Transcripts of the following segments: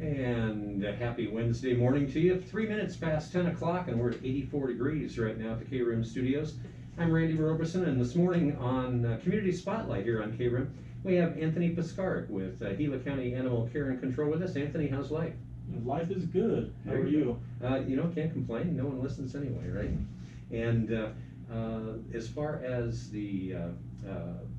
And happy Wednesday morning to you. 3 minutes past 10 o'clock, and we're at 84 degrees right now at the KRIM studios. I'm Randy Roberson, and this morning on Community Spotlight here on KRIM, we have Anthony Puskaric with Gila County Animal Care and Control with us. Anthony, how's life? Life is good. How are you? Can't complain. No one listens anyway, right? And as far as the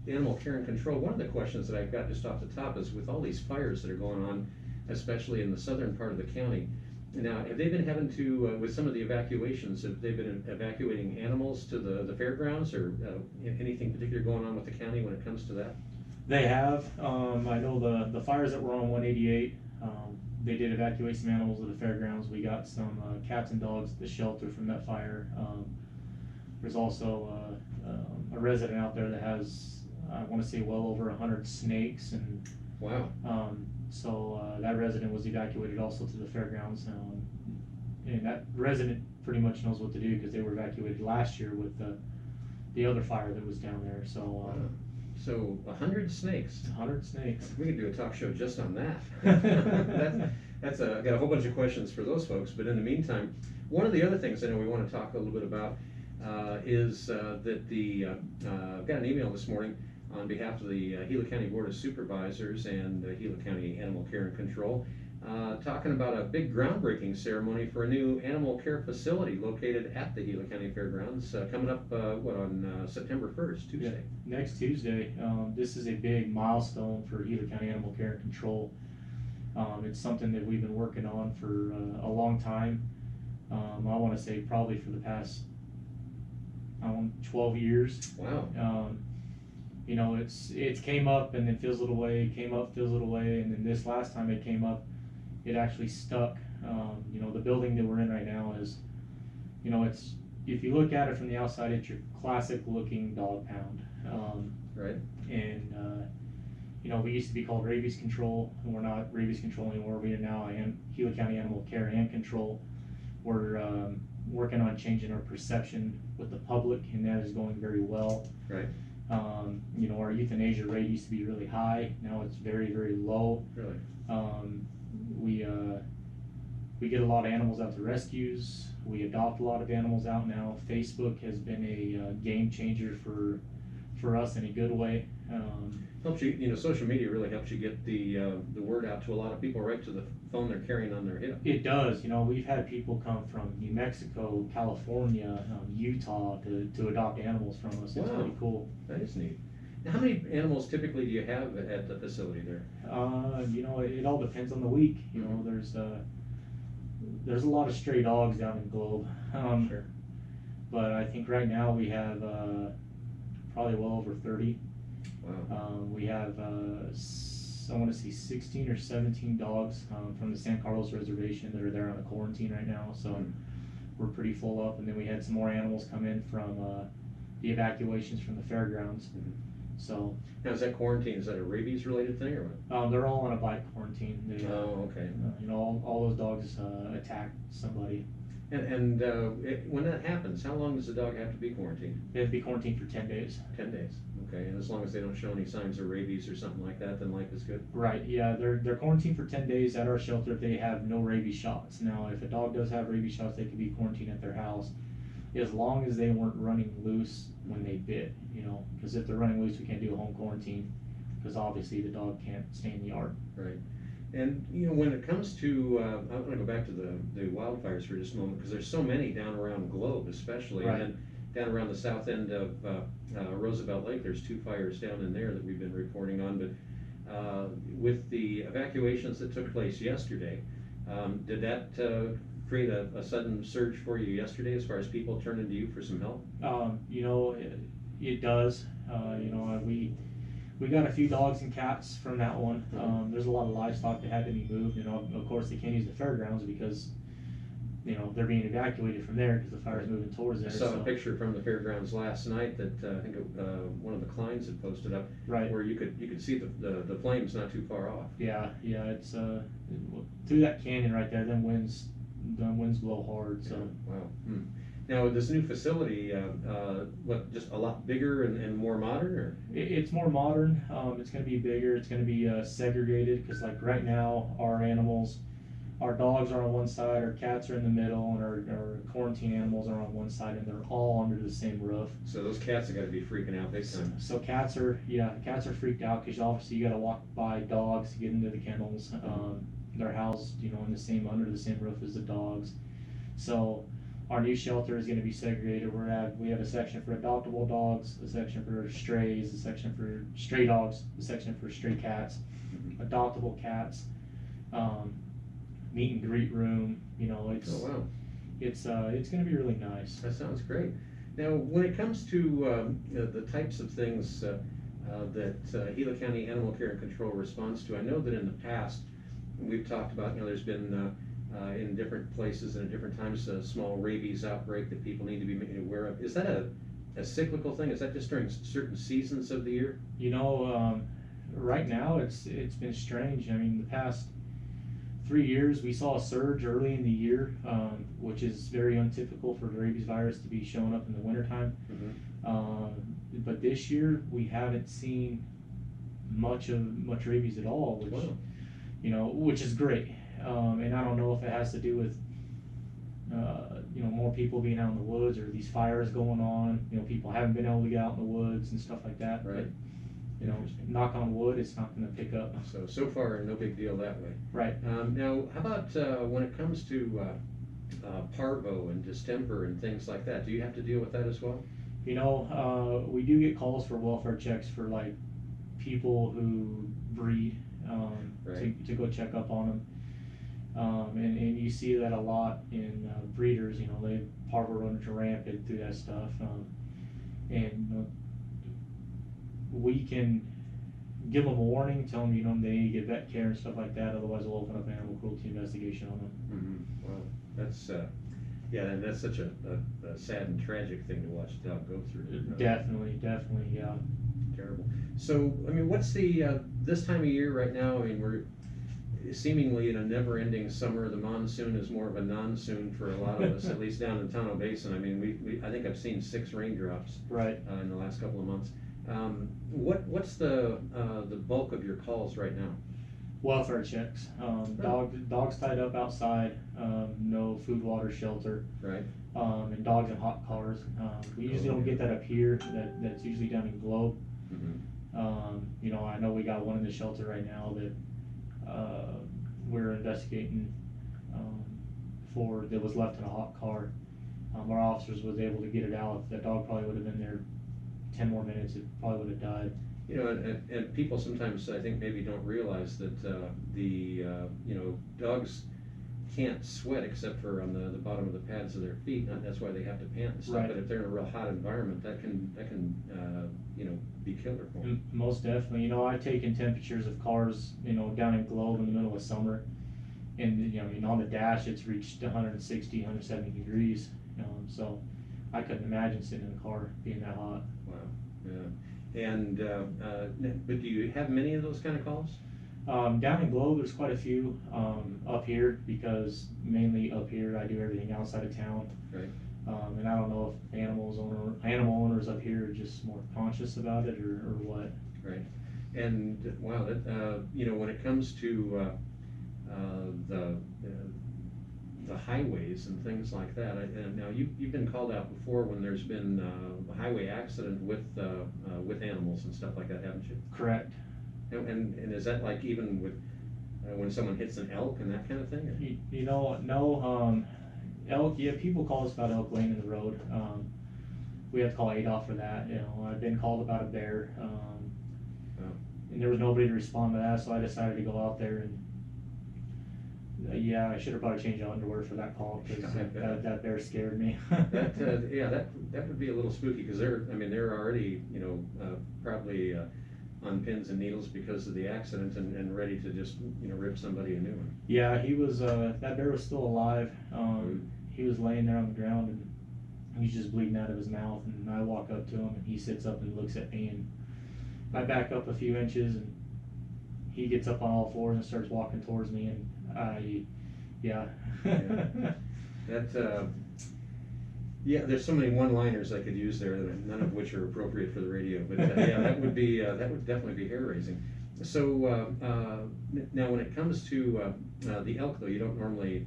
animal care and control, one of the questions that I've got just off the top is with all these fires that are going on, especially in the southern part of the county. Now, have they been having to, with some of the evacuations, have they been evacuating animals to the fairgrounds, or anything particular going on with the county when it comes to that? They have. I know the fires that were on 188, they did evacuate some animals to the fairgrounds. We got some cats and dogs at the shelter from that fire. There's also a resident out there that has, I want to say, well over 100 snakes. And wow. So that resident was evacuated also to the fairgrounds, and that resident pretty much knows what to do because they were evacuated last year with the other fire that was down there. So so 100 snakes. 100 snakes. We could do a talk show just on that. I've got a whole bunch of questions for those folks, but in the meantime, one of the other things I know we want to talk a little bit about is that I've got an email this morning on behalf of the Gila County Board of Supervisors and Gila County Animal Care and Control, talking about a big groundbreaking ceremony for a new animal care facility located at the Gila County Fairgrounds, coming up, on September 1st, Tuesday? Yeah, next Tuesday. This is a big milestone for Gila County Animal Care and Control. It's something that we've been working on for a long time. I want to say probably for the past 12 years. Wow. It's came up and then fizzled away, came up, fizzled away, and then this last time it came up, it actually stuck. The building that we're in right now is, it's, if you look at it from the outside, it's your classic looking dog pound. Right. And, we used to be called Rabies Control, and we're not Rabies Control anymore. We are now Gila County Animal Care and Control. We're working on changing our perception with the public, and that is going very well. Right. Our euthanasia rate used to be really high. Now it's very, very low. Really? We get a lot of animals out to rescues. We adopt a lot of animals out now. Facebook has been a game changer for us in a good way. Helps you, social media really helps you get the word out to a lot of people right to the phone they're carrying on their hip. It does. We've had people come from New Mexico, California, Utah to adopt animals from us. It's pretty cool. That is neat. Now, how many animals typically do you have at the facility there? It all depends on the week. There's a lot of stray dogs down in Globe. Sure. But I think right now we have probably well over 30. Wow. We have, I want to say 16 or 17 dogs from the San Carlos Reservation that are there on a quarantine right now. So we're pretty full up. And then we had some more animals come in from the evacuations from the fairgrounds. So now, is that quarantine, is that a rabies related thing or what? They're all on a bite quarantine. Okay. All those dogs attack somebody. And when that happens, how long does the dog have to be quarantined? They have to be quarantined for 10 days. 10 days. Okay. And as long as they don't show any signs of rabies or something like that, then life is good. Right. Yeah. They're quarantined for 10 days at our shelter if they have no rabies shots. Now, if a dog does have rabies shots, they can be quarantined at their house, as long as they weren't running loose when they bit. Because if they're running loose, we can't do a home quarantine because obviously the dog can't stay in the yard. Right. And when it comes to, I want to go back to the wildfires for just a moment, because there's so many down around Globe, especially, right. And then down around the south end of Roosevelt Lake, there's 2 fires down in there that we've been reporting on. But with the evacuations that took place yesterday, did that create a sudden surge for you yesterday as far as people turning to you for some help? It does. We got a few dogs and cats from that one. There's a lot of livestock that had to be moved, and of course they can't use the fairgrounds because they're being evacuated from there because the fire's moving towards there. I saw a picture from the fairgrounds last night that I think one of the clients had posted up, right, where you could see the flames not too far off. Yeah, it's through that canyon right there. Them winds blow hard. So yeah. Wow. Now, this new facility, what, just a lot bigger and more modern, or? It's more modern. It's going to be bigger. It's going to be segregated, because like right now, our dogs are on one side, our cats are in the middle, and our quarantine animals are on one side, and they're all under the same roof. So those cats have got to be freaking out big time. So cats are freaked out, because obviously you got to walk by dogs to get into the kennels. They're housed, under the same roof as the dogs. So our new shelter is going to be segregated. We have a section for adoptable dogs, a section for strays, a section for stray dogs, a section for stray cats, adoptable cats, meet and greet room. It's Oh, wow. it's going to be really nice. That sounds great. Now, when it comes to the types of things that Gila County Animal Care and Control responds to, I know that in the past we've talked about, there's been in different places and at different times a small rabies outbreak that people need to be made aware of. Is that a cyclical thing? Is that just during certain seasons of the year? Right now it's been strange. I mean, the past 3 years we saw a surge early in the year, which is very untypical for the rabies virus to be showing up in the wintertime. But this year we haven't seen much rabies at all, which which is great. And I don't know if it has to do with more people being out in the woods, or these fires going on. People haven't been able to get out in the woods and stuff like that. Right. But knock on wood, it's not going to pick up. So far, no big deal that way. Right. Now, how about when it comes to parvo and distemper and things like that? Do you have to deal with that as well? We do get calls for welfare checks for like people who breed, Right. to go check up on them. And you see that a lot in breeders. Parvo runners are rampant through that stuff. And we can give them a warning, tell them, they need to get vet care and stuff like that, otherwise we'll open up an animal cruelty investigation on them. Wow, that's and that's such a sad and tragic thing to watch a dog go through. Definitely, yeah. Terrible. So, I mean, what's the this time of year right now? I mean, we're seemingly in a never-ending summer. The monsoon is more of a non-soon for a lot of us, at least down in the Tonto Basin. I mean, I think I've seen 6 raindrops in the last couple of months. What's the bulk of your calls right now? Welfare checks. Dogs tied up outside, no food, water, shelter. Right. And dogs in hot cars. We usually don't get that up here. That's usually down in Globe. I know we got one in the shelter right now that we're investigating for, that was left in a hot car. Our officers was able to get it out. If that dog probably would have been there 10 more minutes, it probably would have died. And people sometimes, I think, maybe don't realize that dogs can't sweat except for on the bottom of the pads of their feet. That's why they have to pant and stuff. Right. But if they're in a real hot environment, that can be killer for them. Most definitely. I've taken temperatures of cars, down in Globe in the middle of summer, and on the dash it's reached 160, 170 degrees. So I couldn't imagine sitting in a car being that hot. Wow. Yeah. And but do you have many of those kind of calls? Down in Globe, there's quite a few. Up here, because mainly up here I do everything outside of town. Right. And I don't know if animal owners up here are just more conscious about it, or what. Right. And wow, that when it comes to the highways and things like that. Now you've been called out before when there's been a highway accident with animals and stuff like that, haven't you? Correct. And is that like even with when someone hits an elk and that kind of thing? No. Elk. Yeah, people call us about elk laying in the road. We have to call ADOT for that. I've been called about a bear. And there was nobody to respond to that, so I decided to go out there and. I should have probably changed the underwear for that call, because that bear scared me. that would be a little spooky, because they're already probably on pins and needles because of the accident and ready to just rip somebody a new one. Yeah, he was that bear was still alive. He was laying there on the ground and he's just bleeding out of his mouth, and I walk up to him and he sits up and looks at me, and I back up a few inches and he gets up on all fours and starts walking towards me, and That Yeah, there's so many one-liners I could use there, none of which are appropriate for the radio. But yeah, that would definitely be hair-raising. So now, when it comes to the elk, though, you don't normally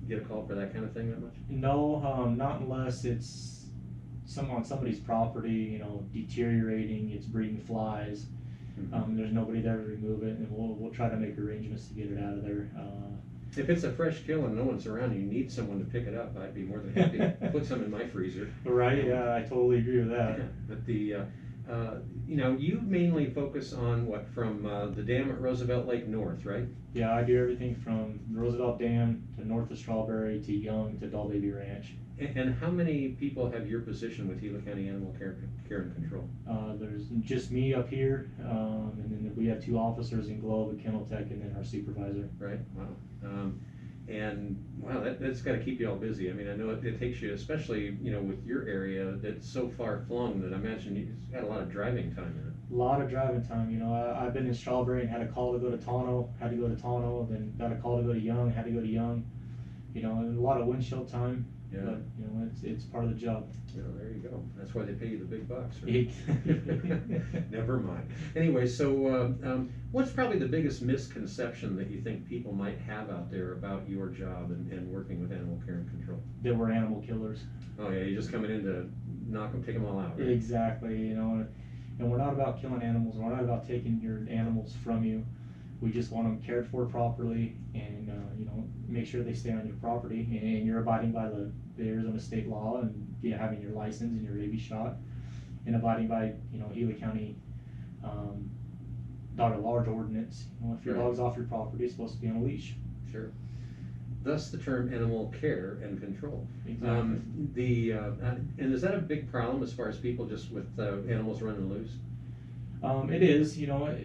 get a call for that kind of thing that much. No, not unless it's on somebody's property, you know, deteriorating, it's breeding flies. There's nobody there to remove it, and we'll try to make arrangements to get it out of there. If it's a fresh kill and no one's around and you need someone to pick it up, I'd be more than happy to put some in my freezer. Right, yeah, I totally agree with that. Yeah, but you know, you mainly focus on what, from the dam at Roosevelt Lake north, right? Yeah, I do everything from Roosevelt Dam to north of Strawberry to Young to Doll Baby Ranch. And how many people have your position with Gila County Animal Care and Control? There's just me up here, and then we have 2 officers in Globe, a kennel tech, and then our supervisor. Right, wow. And wow, that's got to keep you all busy. I mean, I know it takes you, especially, you know, with your area that's so far flung, that I imagine you've got a lot of driving time in it. A lot of driving time, you know. I've been in Strawberry and had a call to go to Tonto, had to go to Tonto, then got a call to go to Young, had to go to Young. You know, a lot of windshield time. Yeah. But, you know, it's part of the job. Well, there you go. That's why they pay you the big bucks, right? Never mind. Anyway, so what's probably the biggest misconception that you think people might have out there about your job and working with animal care and control? That we're animal killers. Oh yeah, you're just coming in to take them all out, right? Exactly, you know, and we're not about killing animals. We're not about taking your animals from you. We just want them cared for properly, and you know, make sure they stay on your property, and you're abiding by the Arizona state law, and having your license and your rabies shot, and abiding by, you know, Gila County dog at large ordinance. You know, if your dog's off your property, it's supposed to be on a leash. Sure. Thus the term animal care and control. Exactly. And is that a big problem as far as people just with animals running loose? It is, you know.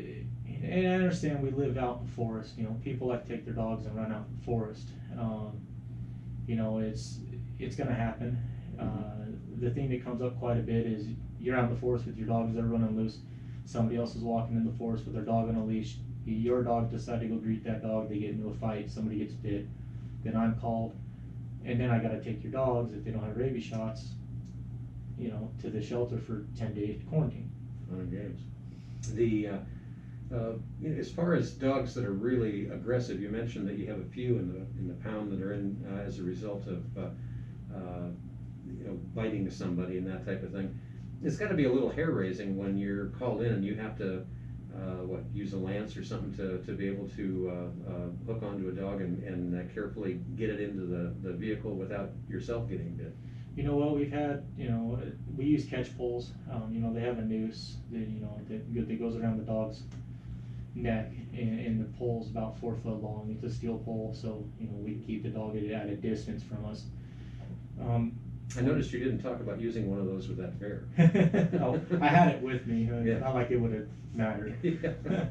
And I understand we live out in the forest, you know, people like to take their dogs and run out in the forest. You know, it's gonna happen. The thing that comes up quite a bit is you're out in the forest with your dogs, they're running loose. Somebody else is walking in the forest with their dog on a leash. Your dog decides to go greet that dog, they get into a fight, somebody gets bit. Then I'm called, and then I gotta take your dogs, if they don't have rabies shots, you know, to the shelter for 10 days quarantine. Fun games. You know, as far as dogs that are really aggressive, you mentioned that you have a few in the pound that are in as a result of you know, biting somebody and that type of thing. It's got to be a little hair raising when you're called in and you have to use a lance or something to be able to hook onto a dog and carefully get it into the vehicle without yourself getting bit. You know what, we've had, you know, we use catch poles. You know, they have a noose that, you know, that goes around the dog's neck, and the pole's about 4 foot long. It's a steel pole, so, you know, we keep the dog at a distance from us. I noticed you didn't talk about using one of those with that bear. Oh, I had it with me. Yeah. Not like it would have mattered. Yeah.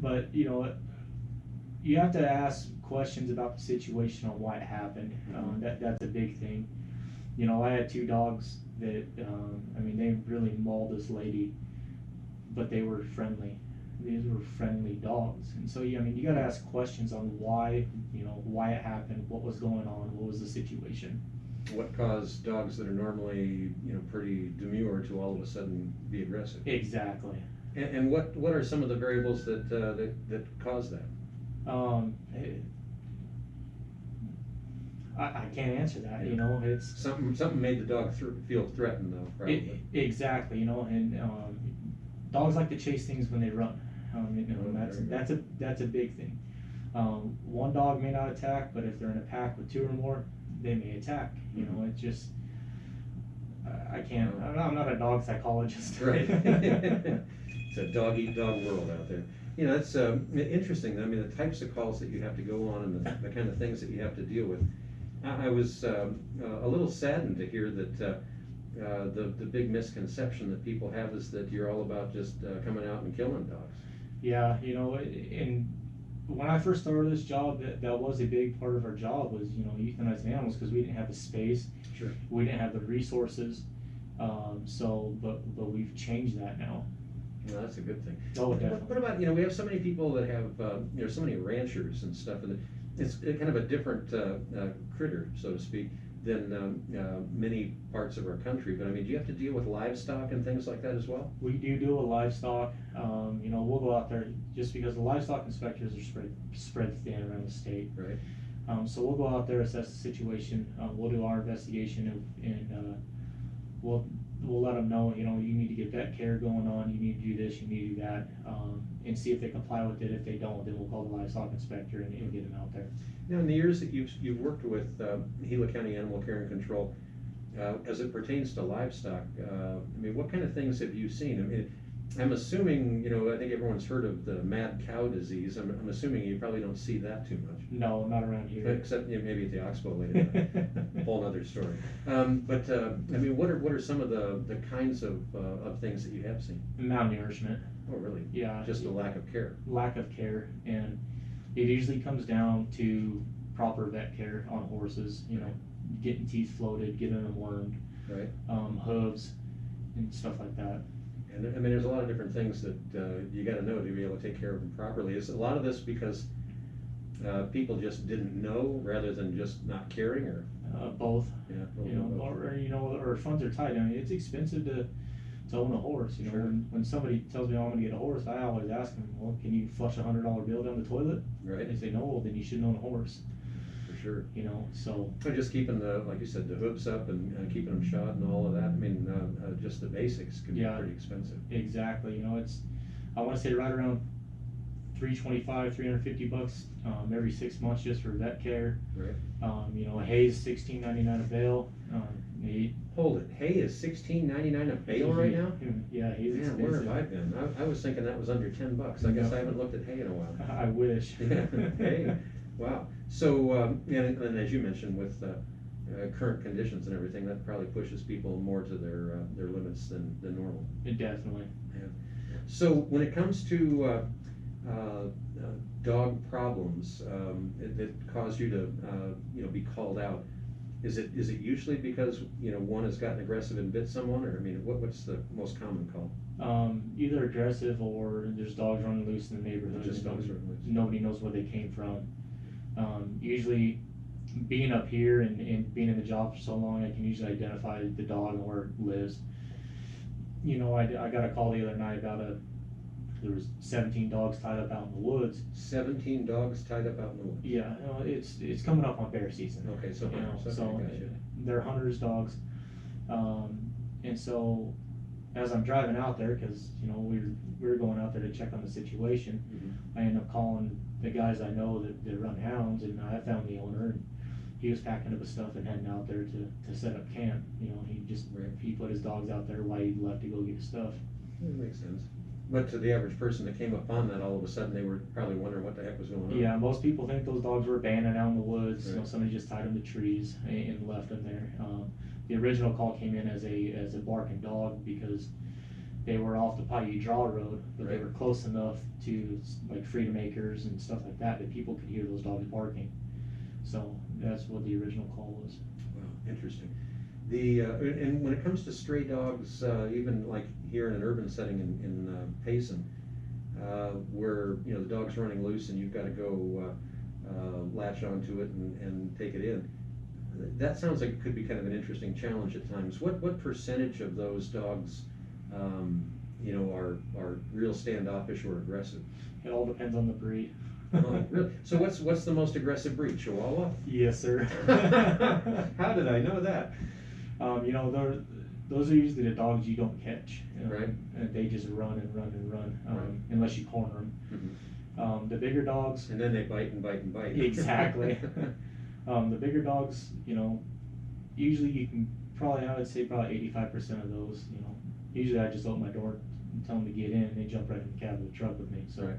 But, you know, you have to ask questions about the situation on why it happened. That's a big thing. You know, I had 2 dogs that, I mean, they really mauled this lady, but they were friendly. These were friendly dogs. And so, I mean, you got to ask questions on why, you know, why it happened, what was going on, what was the situation. What caused dogs that are normally, you know, pretty demure to all of a sudden be aggressive? Exactly. And what are some of the variables that cause that? I can't answer that. You know, it's something made the dog feel threatened, though. Probably. Exactly. You know, and dogs like to chase things when they run. You know, that's a big thing. One dog may not attack, but if they're in a pack with 2 or more, they may attack. You know, it just I can't. I'm not a dog psychologist. Right. It's a dog eat dog world out there. You know, it's interesting. I mean, the types of calls that you have to go on and the kind of things that you have to deal with. I was a little saddened to hear that the big misconception that people have is that you're all about just coming out and killing dogs. Yeah, you know, and when I first started this job, that was a big part of our job, was, you know, euthanizing animals, because we didn't have the space. Sure. We didn't have the resources. But we've changed that now. Well, that's a good thing. Oh, definitely. What about, you know, we have so many people that have, you know, so many ranchers and stuff, and it's kind of a different critter, so to speak. many parts of our country. But I mean, do you have to deal with livestock and things like that as well? We do deal with livestock. You know, we'll go out there just because the livestock inspectors are spread thin around the state. Right. So we'll go out there, assess the situation. We'll do our investigation and we'll let them know, you know, you need to get vet care going on. You need to do this. You need to do that, and see if they comply with it. If they don't, then we'll call the livestock inspector and get them out there. Now, in the years that you've worked with Gila County Animal Care and Control, as it pertains to livestock, I mean, what kind of things have you seen? I mean, I'm assuming, you know, I think everyone's heard of the mad cow disease. I'm assuming you probably don't see that too much. No, not around here. Except, you know, maybe at the Oxbow later. Whole other story. I mean, what are some of the kinds of things that you have seen? Malnourishment. Oh, really? Yeah. Just a lack of care. Lack of care, and it usually comes down to proper vet care on horses. You know, getting teeth floated, getting them wormed, right? Hooves, and stuff like that. And I mean, there's a lot of different things that you got to know to be able to take care of them properly. Is a lot of this because people just didn't know rather than just not caring, or both? Yeah, you know, both. or you know, or funds are tight. I mean, it's expensive to own a horse. You know, Sure. when somebody tells me, oh, I'm going to get a horse, I always ask them, well, can you flush $100 bill down the toilet? Right. They say no. Well, then you shouldn't own a horse. For sure. You know, so. But just keeping like you said, the hooves up and keeping them shod and all of that. I mean, just the basics can be pretty expensive. Exactly. You know, I want to say right around $325, $350 every 6 months just for vet care. Right. You know, hay is $16.99 a bale. Hold it. Hay is $16.99 a bale right now? Yeah, hay's Man, expensive. where have I been? I was thinking that was under $10. I guess I haven't looked at hay in a while. I wish. Hey, wow. So, and as you mentioned, with current conditions and everything, that probably pushes people more to their limits than normal. Definitely. Yeah. So when it comes to dog problems that cause you to be called out, is it usually because one has gotten aggressive and bit someone, or I mean, what's the most common call? Either aggressive or there's dogs running loose in the neighborhood. Just dogs running loose. Nobody knows where they came from. Usually, being up here and being in the job for so long, I can usually identify the dog and where it lives. You know, I got a call the other night about there was 17 dogs tied up out in the woods. 17 dogs tied up out in the woods? Yeah, it's coming up on bear season. Okay, so they're hunters' dogs. And so as I'm driving out there, because we were going out there to check on the situation, I ended up calling the guys I know that run hounds, and I found the owner, and he was packing up his stuff and heading out there to set up camp. He put his dogs out there while he left to go get his stuff. That makes sense. But to the average person that came upon that, all of a sudden they were probably wondering what the heck was going on. Yeah, most people think those dogs were abandoned out in the woods. Right. Somebody just tied them to trees and left them there. The original call came in as a barking dog because they were off the Paiute Draw Road, but they Right. were close enough to like Freedom Acres and stuff like that people could hear those dogs barking. So that's what the original call was. Wow, interesting. And when it comes to stray dogs, even like here in an urban setting in Payson, where the dog's running loose and you've got to go latch onto it and take it in, that sounds like it could be kind of an interesting challenge at times. What percentage of those dogs, are real standoffish or aggressive? It all depends on the breed. Oh, really? So what's the most aggressive breed? Chihuahua? Yes, sir. How did I know that? Those are usually the dogs you don't catch. Right. And they just run and run and run, Right. unless you corner them. Mm-hmm. The bigger dogs. And then they bite and bite and bite. Exactly. The bigger dogs, usually you can I would say probably 85% of those, usually I just open my door and tell them to get in, and they jump right in the cab of the truck with me. So. Right.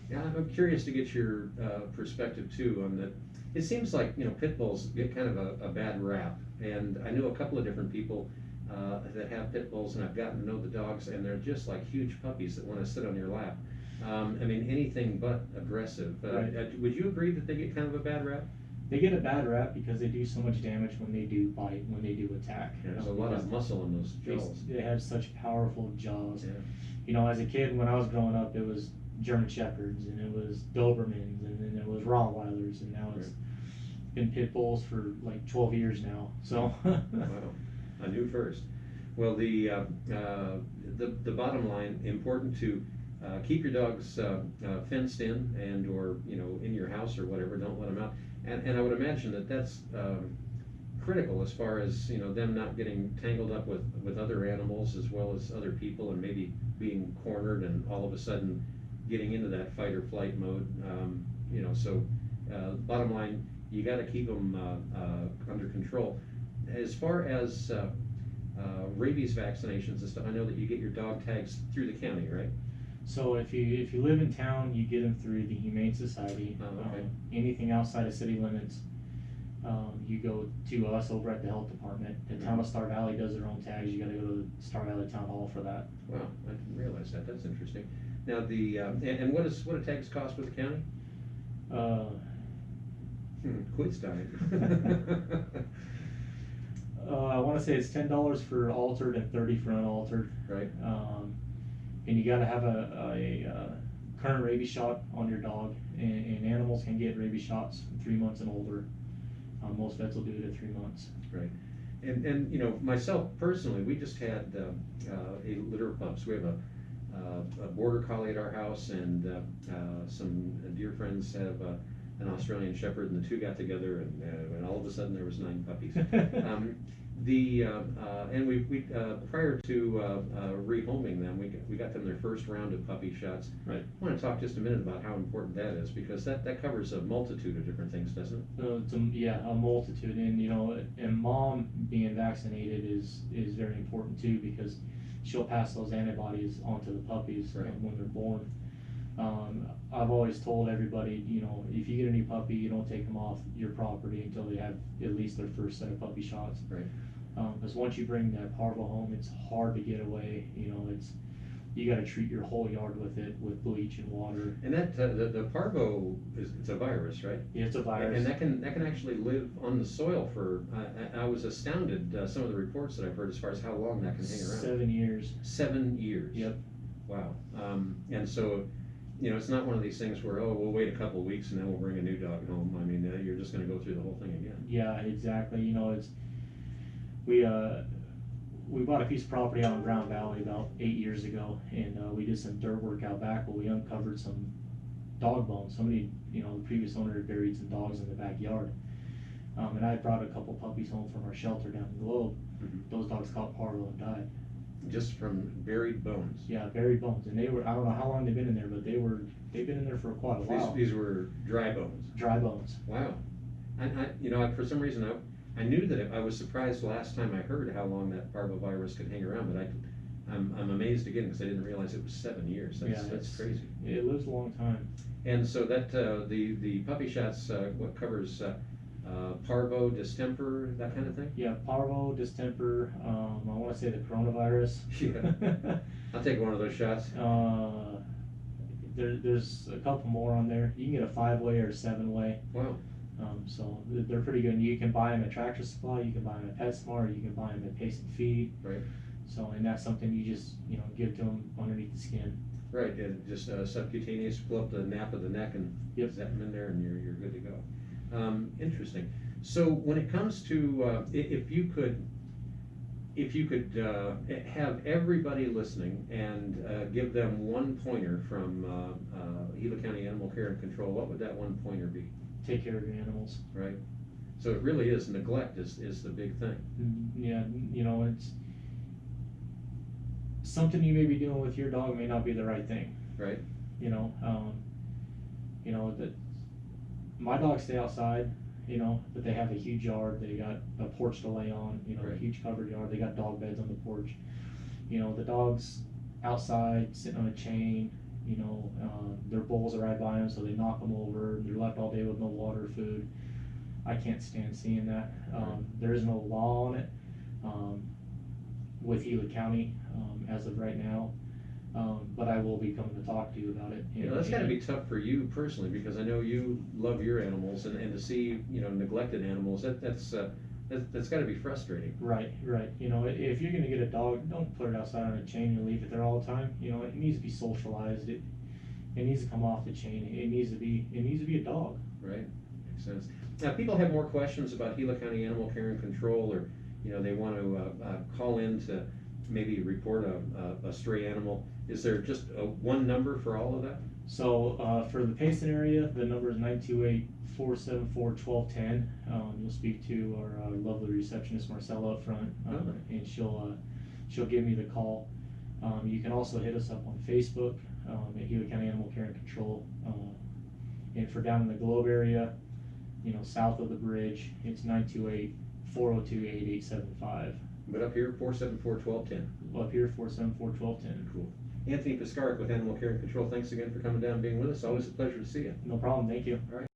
Yeah, I'm curious to get your perspective too on that. It seems like pit bulls get kind of a bad rap, and I know a couple of different people that have pit bulls, and I've gotten to know the dogs, and they're just like huge puppies that want to sit on your lap. I mean, anything but aggressive. Right. Would you agree that they get kind of a bad rap? They get a bad rap because they do so much damage when they do bite, when they do attack. There's a lot of muscle in those jaws. They have such powerful jaws. Yeah. As a kid, when I was growing up, it was German Shepherds, and it was Dobermans, and then it was Rottweilers, and now it's been pit bulls for like 12 years now. So. Wow, a new first. Well, the bottom line, important to keep your dogs fenced in and or in your house or whatever. Don't let them out. And I would imagine that that's critical as far as them not getting tangled up with other animals as well as other people and maybe being cornered and all of a sudden getting into that fight or flight mode. So bottom line, you got to keep them under control. As far as rabies vaccinations and stuff, I know that you get your dog tags through the county, right? So if you live in town, you get them through the Humane Society. Oh, okay. Anything outside of city limits, you go to us over at the health department. The town of Star Valley does their own tags. You got to go to the Star Valley Town Hall for that. Wow, I didn't realize that. That's interesting. Now and what do tags cost with the county? Quit's dying. I want to say it's $10 for altered and $30 for unaltered. Right. And you got to have a current rabies shot on your dog, and animals can get rabies shots from 3 months and older. Most vets will do it at 3 months. Right. And myself personally, we just had a litter of pups. We have a border collie at our house, and some dear friends have an Australian Shepherd, and the two got together, and all of a sudden there was 9 puppies. And we prior to rehoming them, we got them their first round of puppy shots. Right. I want to talk just a minute about how important that is, because that covers a multitude of different things, doesn't it? Yeah, a multitude, and mom being vaccinated is very important too, because she'll pass those antibodies onto the puppies. Right. When they're born. I've always told everybody, if you get a new puppy, you don't take them off your property until they have at least their first set of puppy shots. Right. Because once you bring that parvo home, it's hard to get away. You got to treat your whole yard with bleach and water. And that the parvo it's a virus, right? Yeah, it's a virus. And that can actually live on the soil for. I was astounded some of the reports that I've heard as far as how long that can hang around. 7 years. 7 years. Yep. Wow. And so, it's not one of these things where we'll wait a couple of weeks and then we'll bring a new dog home. I mean, you're just going to go through the whole thing again. Yeah, exactly. We bought a piece of property out in Brown Valley about 8 years ago, and we did some dirt work out back, but we uncovered some dog bones. Somebody, the previous owner had buried some dogs in the backyard. And I brought a couple puppies home from our shelter down in Globe. Mm-hmm. Those dogs caught parvo and died. Just from buried bones. Yeah, buried bones, and I don't know how long they've been in there, but they've been in there for quite a while. These were dry bones. Dry bones. Wow. And for some reason I knew that I was surprised last time I heard how long that parvovirus could hang around, but I'm amazed again because I didn't realize it was 7 years. That's crazy. It lives a long time. And so that the puppy shots what covers parvo, distemper, that kind of thing. Yeah, parvo, distemper. I want to say the coronavirus. Yeah. I'll take one of those shots. There's a couple more on there. You can get a 5-way or a 7-way. Wow. So they're pretty good. And you can buy them at Tractor Supply. You can buy them at PetSmart. You can buy them at Pace and Feed. Right. So, and that's something you just give to them underneath the skin. Right. And just subcutaneous. Pull up the nape of the neck and zap them in there, and you're good to go. Interesting. So when it comes to if you could have everybody listening and give them one pointer from Gila County Animal Care and Control, what would that one pointer be? Take care of your animals. Right. So it really is neglect is the big thing. Yeah, it's something you may be doing with your dog may not be the right thing. Right. That my dogs stay outside, but they have a huge yard. They got a porch to lay on, Right. a huge covered yard. They got dog beds on the porch. The dogs outside sitting on a chain. Their bulls are right by them, so they knock them over. They're left all day with no water or food. I can't stand seeing that. There is no law on it with Gila County as of right now, but I will be coming to talk to you about it. That's got to be tough for you personally, because I know you love your animals, and to see neglected animals, that's got to be frustrating. Right. If you're gonna get a dog, don't put it outside on a chain and leave it there all the time. It needs to be socialized. It needs to come off the chain. It needs to be a dog. Right. Makes sense. Now, people have more questions about Gila County Animal Care and Control, or, you know, they want to call in to maybe report a stray animal. Is there just one number for all of that? So for the Payson area, the number is 928-474-1210. You'll speak to our lovely receptionist Marcella up front, and she'll give me the call. You can also hit us up on Facebook at Gila County Animal Care and Control. And for down in the Globe area, you know, south of the bridge, it's 928-402-8875. But up here, 474-1210. Up here, 474-1210. Cool. Anthony Puskaric with Animal Care and Control, thanks again for coming down and being with us. Always a pleasure to see you. No problem, thank you. All right.